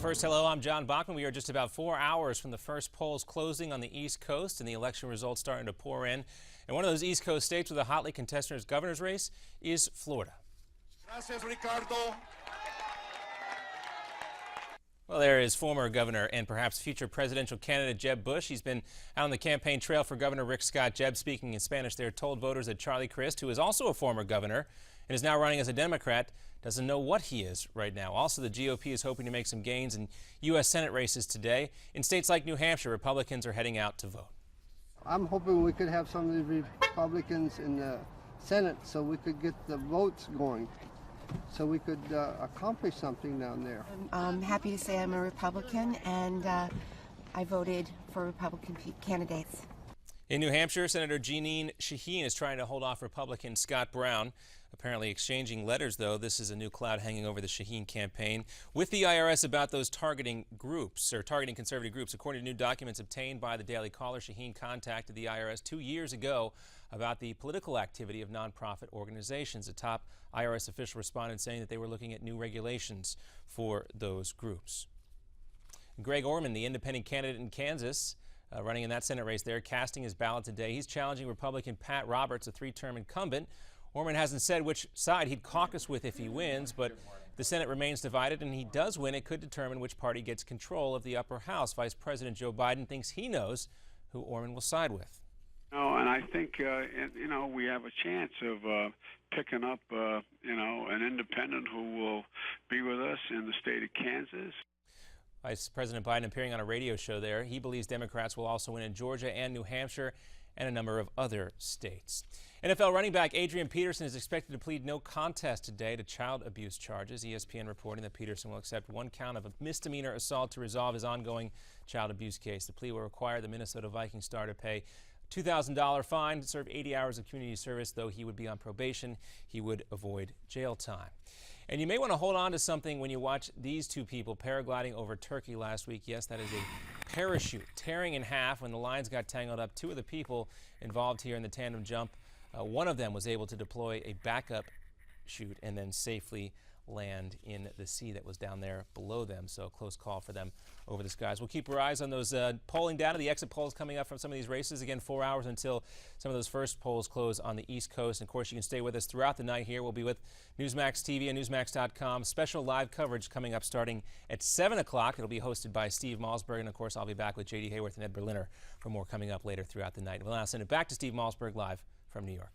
First, hello, I'm John Bachman. We are just about 4 hours from the first polls closing on the East Coast and the election results starting to pour in. And one of those East Coast states with a hotly contested governor's race is Florida. Gracias, Ricardo. Well, there is former governor and perhaps future presidential candidate Jeb Bush. He's been out on the campaign trail for Governor Rick Scott. Jeb, speaking in Spanish there, told voters that Charlie Crist, who is also a former governor and is now running as a Democrat, doesn't know what he is right now. Also, the GOP is hoping to make some gains in U.S. Senate races today. In states like New Hampshire, Republicans are heading out to vote. I'm hoping we could have some of the Republicans in the Senate so we could get the votes going, so we could accomplish something down there. I'm happy to say I'm a Republican, and I voted for Republican candidates. In New Hampshire, Senator Jeanine Shaheen is trying to hold off Republican Scott Brown, apparently exchanging letters, though. This is a new cloud hanging over the Shaheen campaign with the IRS about those targeting groups, or targeting conservative groups. According to new documents obtained by the Daily Caller, Shaheen contacted the IRS 2 years ago about the political activity of nonprofit organizations. A top IRS official responded saying that they were looking at new regulations for those groups. Greg Orman, the independent candidate in Kansas, running in that Senate race there, casting his ballot today. He's challenging Republican Pat Roberts, a three-term incumbent. Orman hasn't said which side he'd caucus with if he wins, but the Senate remains divided, and he does win. It could determine which party gets control of the upper house. Vice President Joe Biden thinks he knows who Orman will side with. And I think, we have a chance of picking up, an independent who will be with us in the state of Kansas. Vice President Biden appearing on a radio show there. He believes Democrats will also win in Georgia and New Hampshire and a number of other states. NFL running back Adrian Peterson is expected to plead no contest today to child abuse charges. ESPN reporting that Peterson will accept one count of a misdemeanor assault to resolve his ongoing child abuse case. The plea will require the Minnesota Vikings star to pay a $2,000 fine, serve 80 hours of community service. Though he would be on probation, he would avoid jail time. And you may want to hold on to something when you watch these two people paragliding over Turkey last week. Yes, that is a parachute tearing in half when the lines got tangled up. Two of the people involved here in the tandem jump, one of them was able to deploy a backup chute and then safely land in the sea that was down there below them. So a close call for them over the skies. We'll keep our eyes on those polling data, the exit polls coming up from some of these races. Again, 4 hours until some of those first polls close on the East Coast. And of course, you can stay with us throughout the night here. We'll be with Newsmax TV and Newsmax.com. Special live coverage coming up starting at 7 o'clock. It'll be hosted by Steve Malzberg. And of course, I'll be back with J.D. Hayworth and Ed Berliner for more coming up later throughout the night. We'll now send it back to Steve Malzberg live from New York.